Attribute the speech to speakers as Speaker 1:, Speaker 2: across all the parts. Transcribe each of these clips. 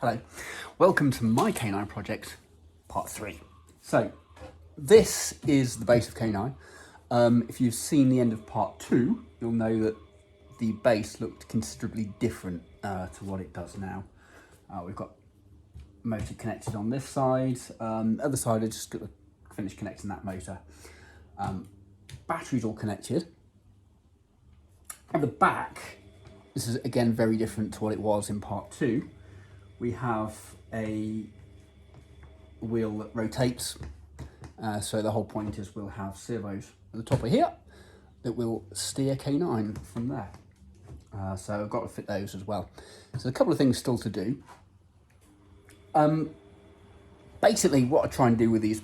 Speaker 1: Hello, welcome to my K9 project, part 3. So, this is the base of K9. If you've seen the end of part 2, you'll know that the base looked considerably different to what it does now. We've got motor connected on this side, other side I just got to finish connecting that motor. Batteries all connected. At the back, this is again very different to what it was in part 2. We have a wheel that rotates, so the whole point is we'll have servos at the top of here that will steer K9 from there. So I've got to fit those as well. So a couple of things still to do. Basically what I try and do with these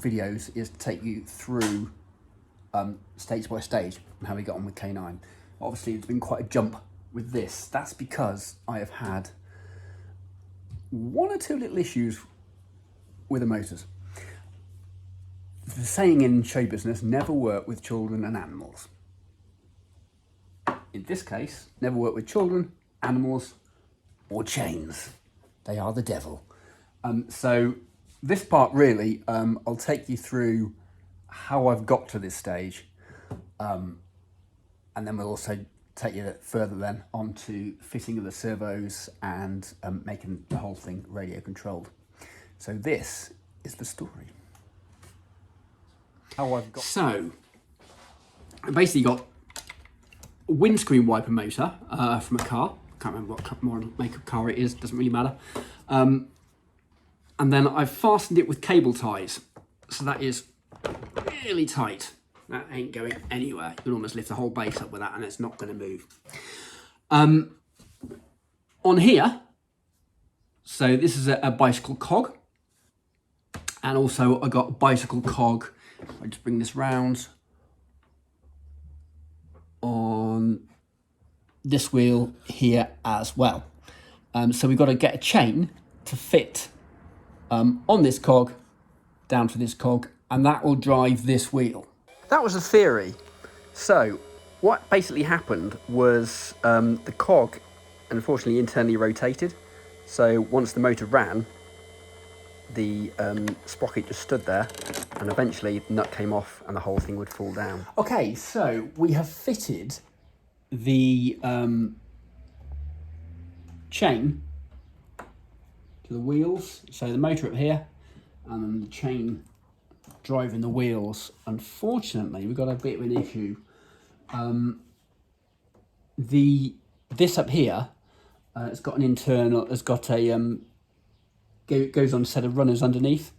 Speaker 1: videos is to take you through stage by stage and how we get on with K9. Obviously it's been quite a jump with this. That's because I have had one or two little issues with the motors. The saying in show business, never work with children and animals. In this case, never work with children, animals, or chains. They are the devil. So this part really, I'll take you through how I've got to this stage, and then we'll also take you further then onto fitting of the servos and making the whole thing radio controlled. So this is the story. So I basically got a windscreen wiper motor from a car. Can't remember what model make of car it is, doesn't really matter. And then I've fastened it with cable ties. So that is really tight. That ain't going anywhere. You can almost lift the whole base up with that and it's not going to move. On here, so this is a bicycle cog. And also I got a bicycle cog. I just bring this round on this wheel here as well. So we've got to get a chain to fit on this cog, down to this cog, and that will drive this wheel. That was the theory. So what basically happened was the cog unfortunately internally rotated. So once the motor ran, the sprocket just stood there and eventually the nut came off and the whole thing would fall down. Okay, so we have fitted the chain to the wheels. So the motor up here and then the chain driving the wheels. Unfortunately, we've got a bit of an issue. This up here, it's got an internal, it's got a goes on a set of runners underneath.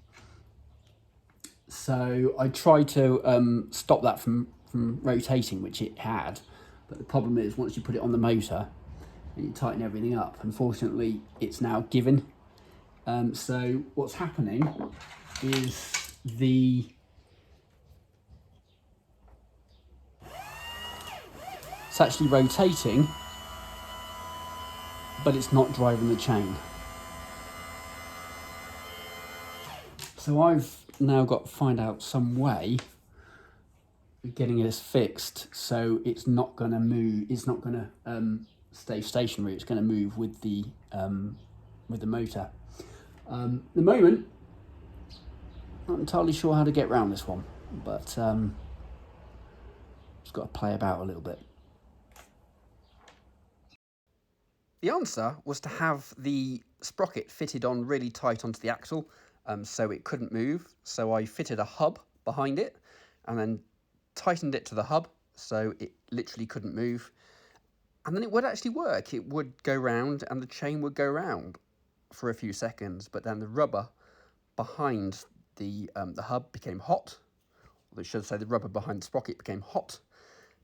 Speaker 1: So I tried to stop that from rotating, which it had, but the problem is once you put it on the motor and you tighten everything up, unfortunately it's now given. So what's happening is it's actually rotating, but it's not driving the chain. So I've now got to find out some way of getting this fixed so it's not going to move. It's not going to stay stationary. It's going to move with the motor. At the moment, not entirely sure how to get around this one, but just got to play about a little bit. The answer was to have the sprocket fitted on really tight onto the axle, so it couldn't move. So I fitted a hub behind it and then tightened it to the hub so it literally couldn't move. And then it would actually work. It would go round and the chain would go round for a few seconds, but then the rubber behind the hub became hot. Or I should say the rubber behind the sprocket became hot,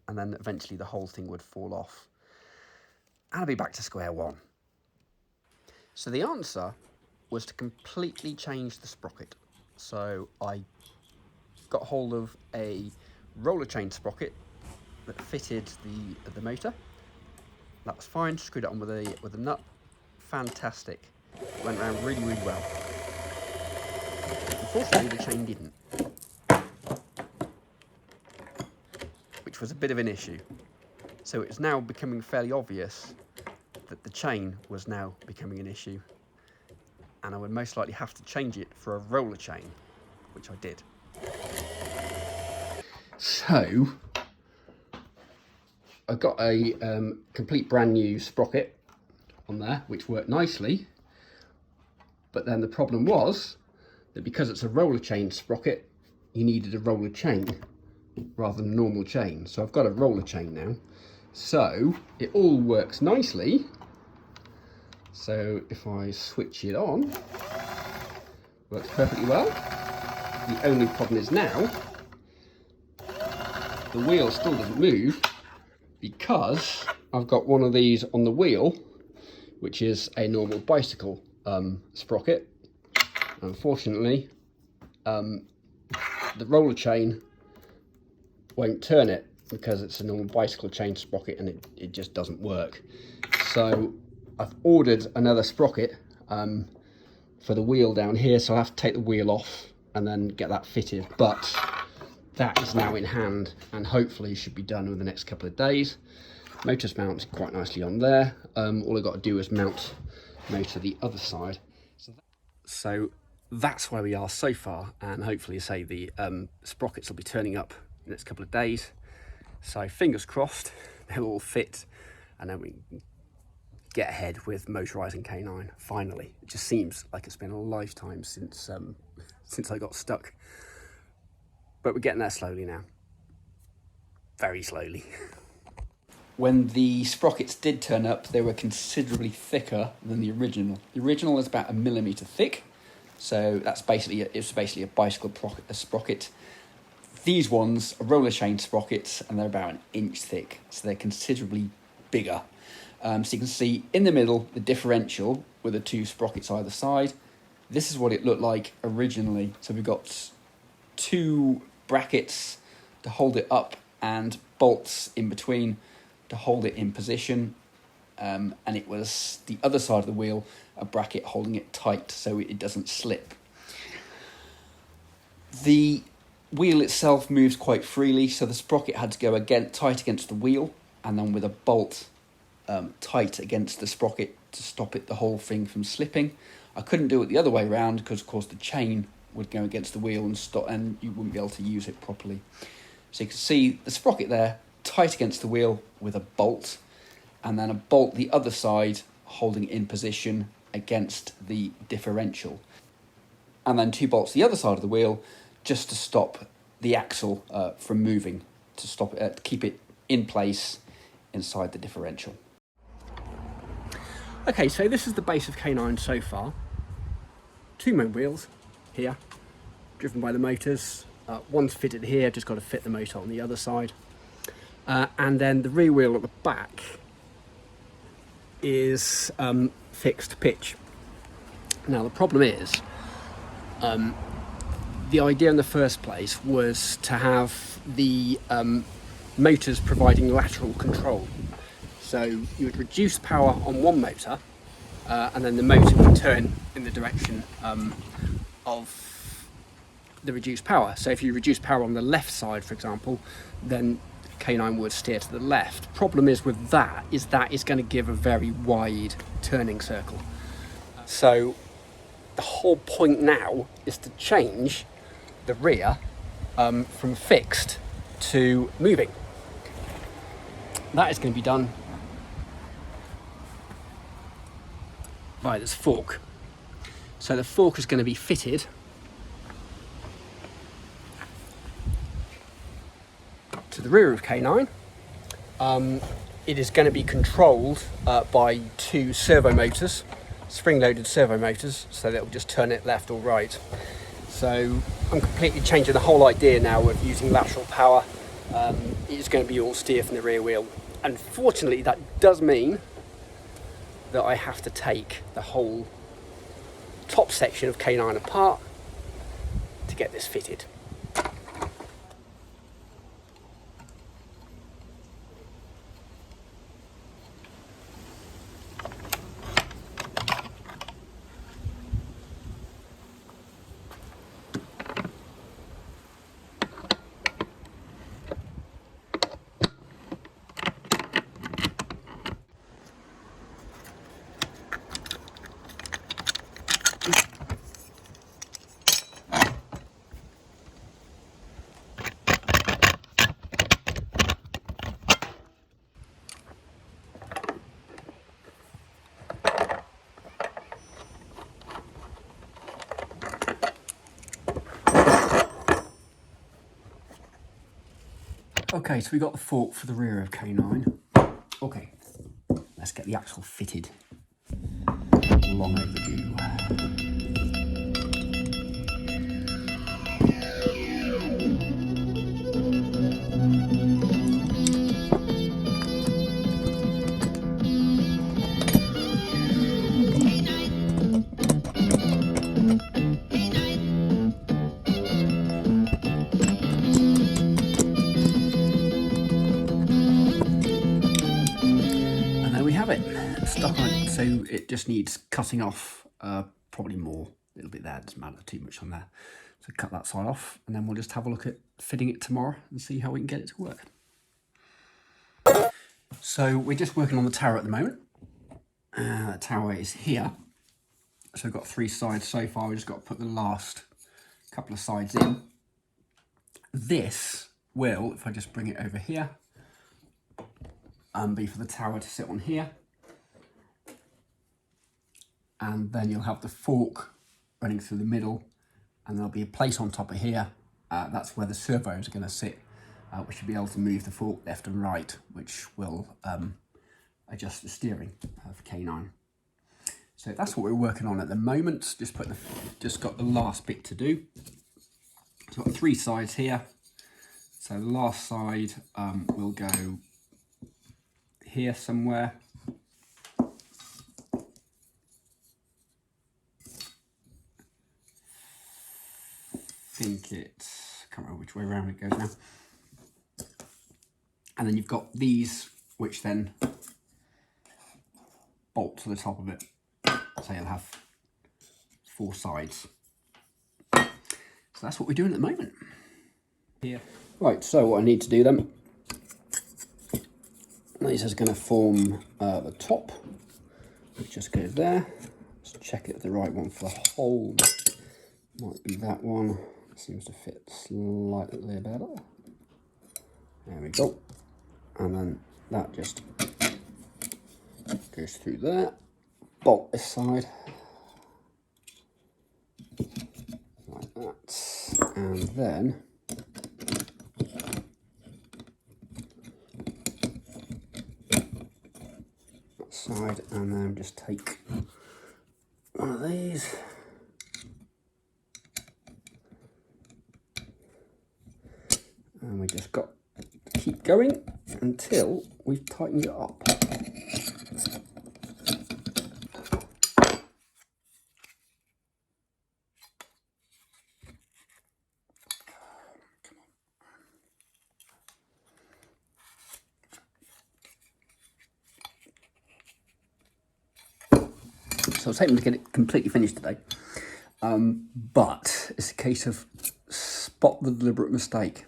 Speaker 1: and then eventually the whole thing would fall off. And I'll be back to square one. So the answer was to completely change the sprocket. So I got hold of a roller chain sprocket that fitted the motor. That was fine. Screwed it on with a nut. Fantastic. Went around really, really well. Unfortunately, the chain didn't, which was a bit of an issue. So it's now becoming fairly obvious that the chain was now becoming an issue. and I would most likely have to change it for a roller chain, which I did. So I got a complete brand new sprocket on there, which worked nicely, but then the problem was that because it's a roller chain sprocket, you needed a roller chain rather than a normal chain. So I've got a roller chain now, so it all works nicely. So if I switch it on, works perfectly well. The only problem is now the wheel still doesn't move because I've got one of these on the wheel, which is a normal bicycle sprocket. Unfortunately, the roller chain won't turn it because it's a normal bicycle chain sprocket, and it just doesn't work. So I've ordered another sprocket for the wheel down here, so I'll have to take the wheel off and then get that fitted. But that is now in hand and hopefully should be done within the next couple of days. Motor's mounted quite nicely on there. All I've got to do is mount motor the other side. So that's where we are so far, and hopefully, say, the sprockets will be turning up in the next couple of days. So fingers crossed they'll all fit, and then we can get ahead with motorising K9 finally. It just seems like it's been a lifetime since I got stuck, but we're getting there slowly now, very slowly. When the sprockets did turn up, they were considerably thicker than the original. The original is about 1 millimetre thick, so that's basically it's basically a bicycle sprocket. These ones are roller chain sprockets, and they're about 1 inch thick, so they're considerably bigger. So you can see in the middle the differential with the 2 sprockets either side. This is what it looked like originally. So we've got 2 brackets to hold it up and bolts in between to hold it in position, and it was the other side of the wheel, a bracket holding it tight so it doesn't slip. The wheel itself moves quite freely, so the sprocket had to go tight against the wheel, and then with a bolt tight against the sprocket to stop the whole thing from slipping. I couldn't do it the other way around because, of course, the chain would go against the wheel and stop, and you wouldn't be able to use it properly. So you can see the sprocket there, tight against the wheel with a bolt, and then a bolt the other side holding it in position against the differential, and then 2 bolts the other side of the wheel just to stop the axle from moving, to stop it, to keep it in place inside the differential. Okay, so this is the base of K9 so far. 2 main wheels here, driven by the motors. One's fitted here, just got to fit the motor on the other side. And then the rear wheel at the back is fixed pitch. Now the problem is, the idea in the first place was to have the motors providing lateral control. So you would reduce power on one motor, and then the motor would turn in the direction of the reduced power. So if you reduce power on the left side, for example, then K9 would steer to the left. Problem is with that is going to give a very wide turning circle. So the whole point now is to change the rear from fixed to moving. That is going to be done by this fork. So the fork is going to be fitted to the rear of K9. It is going to be controlled by 2 servo motors, spring-loaded servo motors, so that will just turn it left or right. So I'm completely changing the whole idea now of using lateral power. It's going to be all steer from the rear wheel. Unfortunately, that does mean that I have to take the whole top section of K9 apart to get this fitted. Okay, so we got the fork for the rear of K9. Okay, let's get the axle fitted. Long overdue. And there we have it, stuck on it. So it just needs cutting off, probably more, a little bit there, doesn't matter too much on there. So cut that side off, and then we'll just have a look at fitting it tomorrow and see how we can get it to work. So we're just working on the tower at the moment. The tower is here. So we've got 3 sides so far. We've just got to put the last couple of sides in. This will, if I just bring it over here, be for the tower to sit on here. And then you'll have the fork running through the middle, and there'll be a place on top of here. That's where the servos are going to sit. We should be able to move the fork left and right, which will adjust the steering for K9. So that's what we're working on at the moment. Just got the last bit to do. So I've got 3 sides here. So the last side will go here somewhere. I can't remember which way around it goes now. And then you've got these, which then bolt to the top of it. So you'll have 4 sides. So that's what we're doing at the moment. Here. Right, so what I need to do then, this is going to form the top, which just goes there. Let's check it's the right one for the hole. Might be that one. Seems to fit slightly better. There we go. And then that just goes through there. Bolt this side. Like that. And then that side, and then just take one of these. And we just got to keep going until we've tightened it up. So I was hoping to get it completely finished today, but it's a case of spot the deliberate mistake.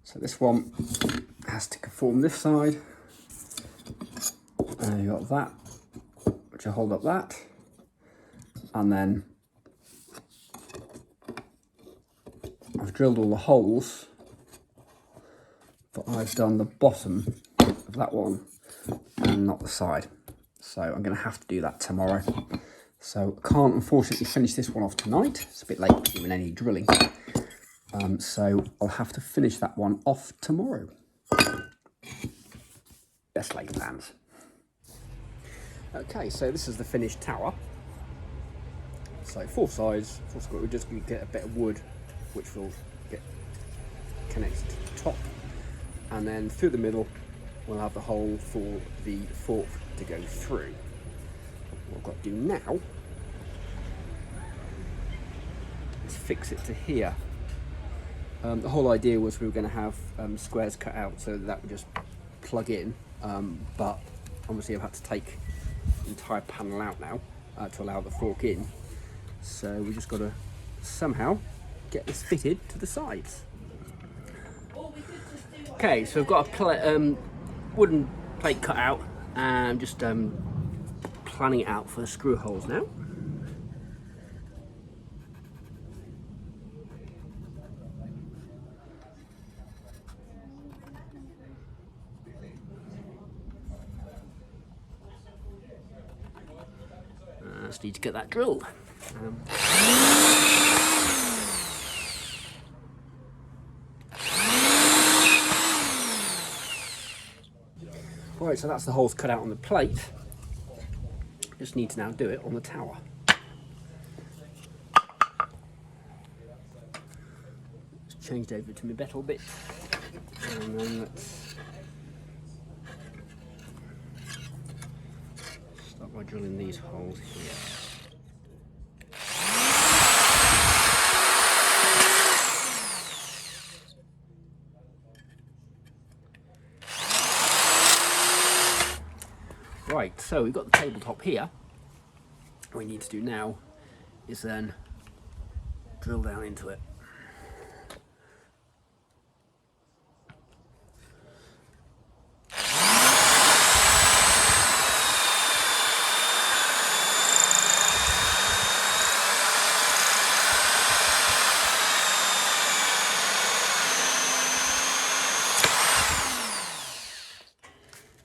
Speaker 1: So this one has to conform this side, and you got that, which will hold up that, and then I've drilled all the holes, but I've done the bottom of that one and not the side. So I'm going to have to do that tomorrow. So I can't unfortunately finish this one off tonight. It's a bit late doing any drilling. So I'll have to finish that one off tomorrow. Best laid plans. Okay, so this is the finished tower. So 4 sides. We're just going to get a bit of wood, which will get connected to the top. And then through the middle, we'll have the hole for the fork to go through. What I've got to do now is fix it to here. The whole idea was we were going to have squares cut out so that would just plug in, but obviously I've had to take the entire panel out now to allow the fork in. So we just got to somehow get this fitted to the sides. Okay, so I've got a wooden plate cut out, and I'm just planning it out for the screw holes now. Just need to get that drilled. Right, so that's the holes cut out on the plate. Just need to now do it on the tower. Just changed over to my metal bit, and then let's start by drilling these holes here. Right, so we've got the tabletop here. What we need to do now is then drill down into it.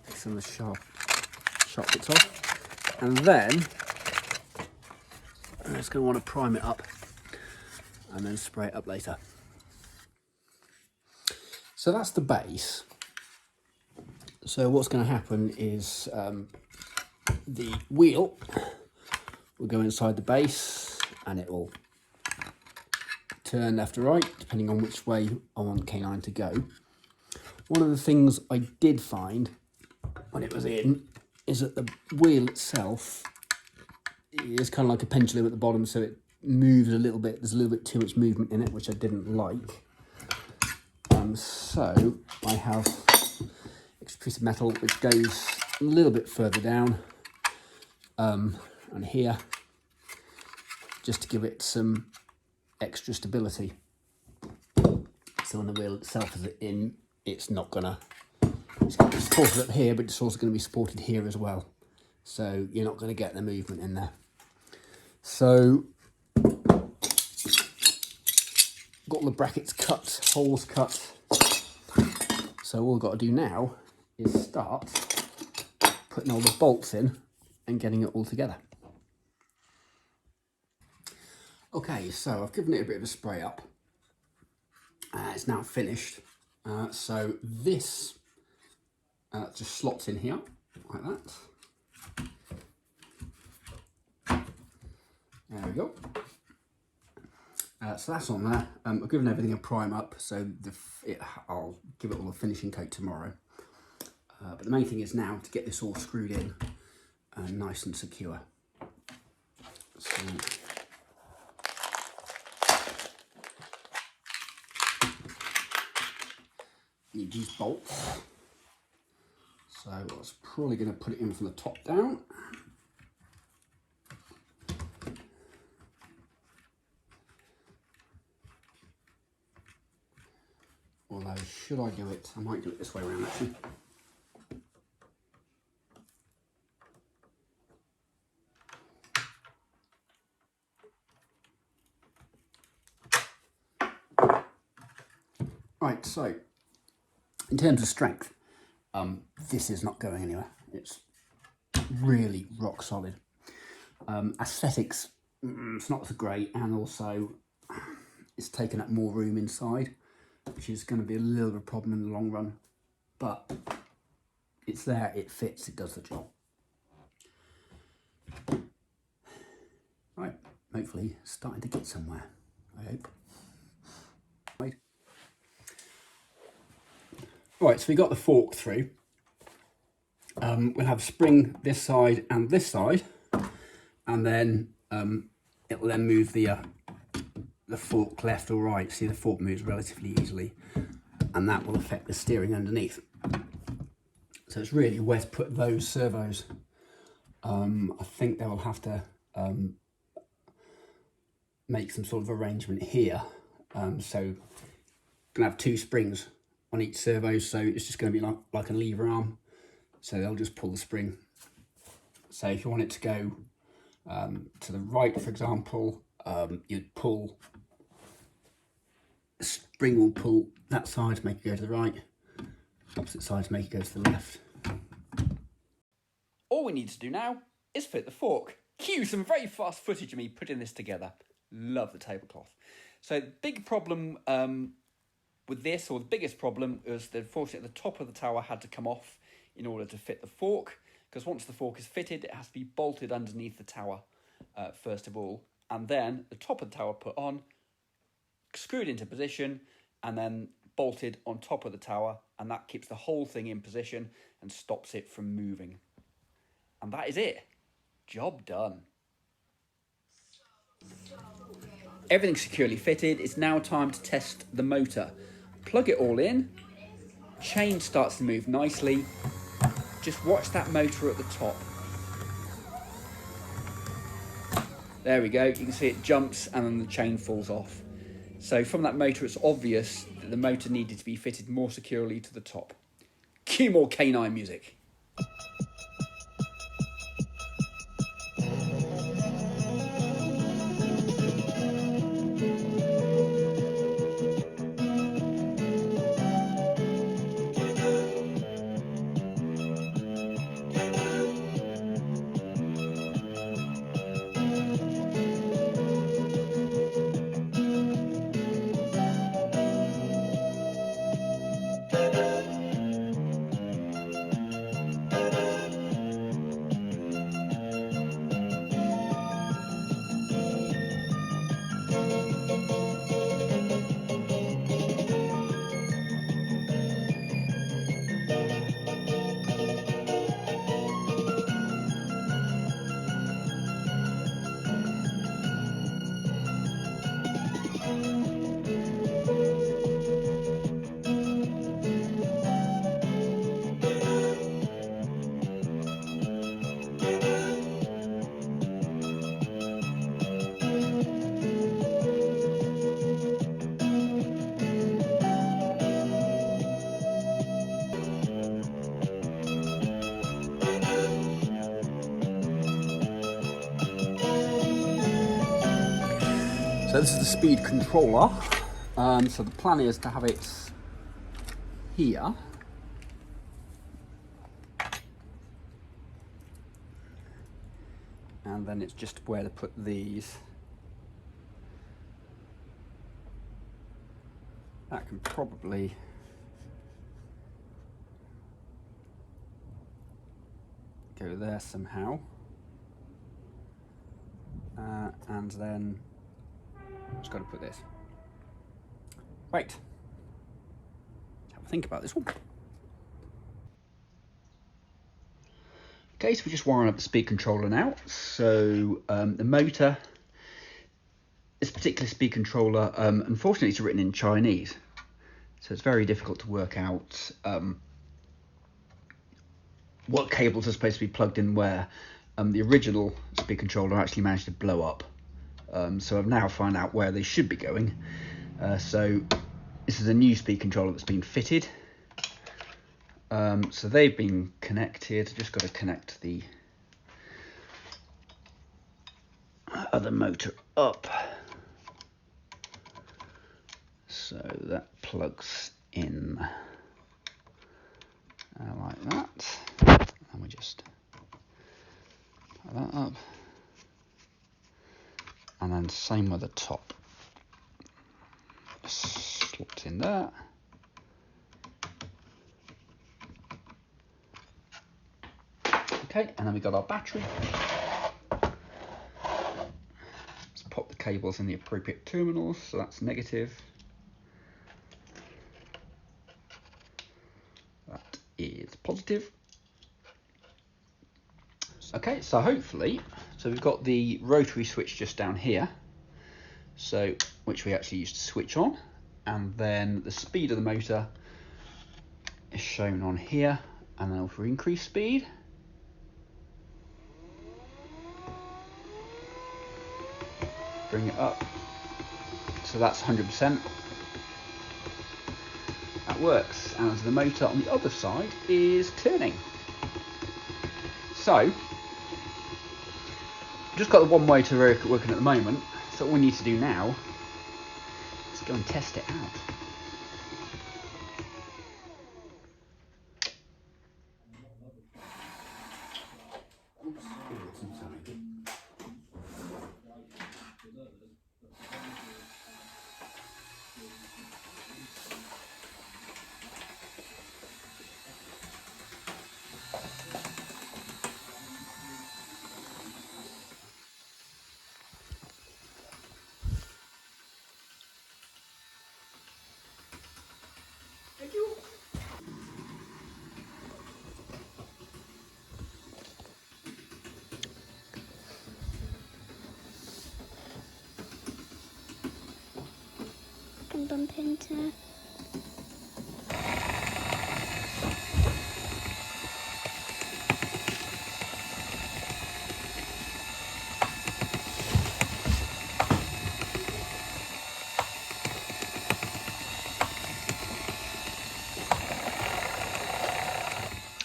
Speaker 1: Take some of the sharp bits off, and then I'm just going to want to prime it up and then spray it up later. So that's the base. So what's going to happen is the wheel will go inside the base and it will turn left or right depending on which way I want the K9 to go. One of the things I did find when it was in is that the wheel itself is kind of like a pendulum at the bottom, so it moves a little bit. There's a little bit too much movement in it, which I didn't like. So I have extra piece of metal which goes a little bit further down and here, just to give it some extra stability. So when the wheel itself is in, it's not gonna, it's going to be supported up here, but it's also going to be supported here as well. So you're not going to get the movement in there. So got all the brackets cut, holes cut. So all I've got to do now is start putting all the bolts in and getting it all together. Okay, so I've given it a bit of a spray up. It's now finished. So this just slots in here like that. There we go. So that's on there. I've given everything a prime up, so I'll give it all a finishing coat tomorrow. But the main thing is now to get this all screwed in nice and secure. So, need these bolts. So I was probably going to put it in from the top down. Although, should I do it? I might do it this way around actually. Right, so in terms of strength, this is not going anywhere. It's really rock solid. Aesthetics, it's not so great, and also it's taken up more room inside, which is going to be a little bit of a problem in the long run, but it's there, it fits, it does the job. Right, hopefully starting to get somewhere, I hope. Right. Right, so we got the fork through. We'll have a spring this side and this side, and then it will then move the fork left or right. See, the fork moves relatively easily, and that will affect the steering underneath. So it's really where to put those servos. I think they will have to make some sort of arrangement here. So gonna have two springs on each servo, so it's just going to be like a lever arm. So they'll just pull the spring. So if you want it to go to the right, for example, you'd pull, the spring will pull that side to make it go to the right, opposite side to make it go to the left. All we need to do now is fit the fork. Cue some very fast footage of me putting this together. Love the tablecloth. So the big problem with this, or the biggest problem, was that unfortunately the top of the tower had to come off in order to fit the fork, because once the fork is fitted, it has to be bolted underneath the tower first of all, and then the top of the tower put on, screwed into position, and then bolted on top of the tower, and that keeps the whole thing in position and stops it from moving. And that is it. Job done. Everything's securely fitted. It's now time to test the motor. Plug it all in. Chain starts to move nicely. Just watch that motor at the top. There we go. You can see it jumps and then the chain falls off. So from that motor, it's obvious that the motor needed to be fitted more securely to the top. Cue more canine music. So this is the speed controller. So the plan is to have it here. And then it's just where to put these. That can probably go there somehow. And then just got to put this. Right. Let's have a think about this one. Okay, so we're just wiring up the speed controller now. So the motor, this particular speed controller, unfortunately it's written in Chinese. So it's very difficult to work out what cables are supposed to be plugged in where. The original speed controller actually managed to blow up. So I've now found out where they should be going. So this is a new speed controller that's been fitted. So they've been connected. Just got to connect the other motor up. So that plugs in like that. And we just put that up. And then same with the top. Slots in there. Okay, and then we got our battery. Let's pop the cables in the appropriate terminals. So that's negative. That is positive. Okay, so hopefully, so we've got the rotary switch just down here, so which we actually used to switch on, and then the speed of the motor is shown on here, and then if we increase speed, bring it up, so that's 100%. That works, and the motor on the other side is turning. So just got the one motor working at the moment, so what we need to do now is go and test it out.
Speaker 2: going to bump into.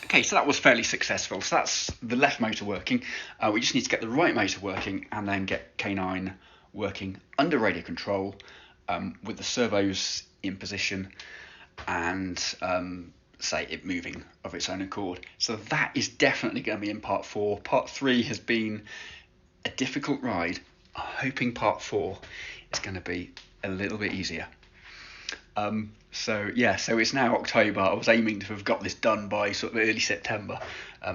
Speaker 1: Okay, so that was fairly successful. So that's the left motor working. We just need to get the right motor working and then get K9 working under radio control with the servos in position and say it moving of its own accord. So that is definitely going to be in part 4. Part 3 has been a difficult ride. I'm hoping part 4 is going to be a little bit easier. So it's now October. I was aiming to have got this done by sort of early September,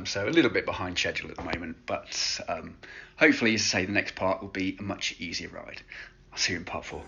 Speaker 1: so a little bit behind schedule at the moment, but hopefully, as I say, the next part will be a much easier ride. I'll see you in part 4.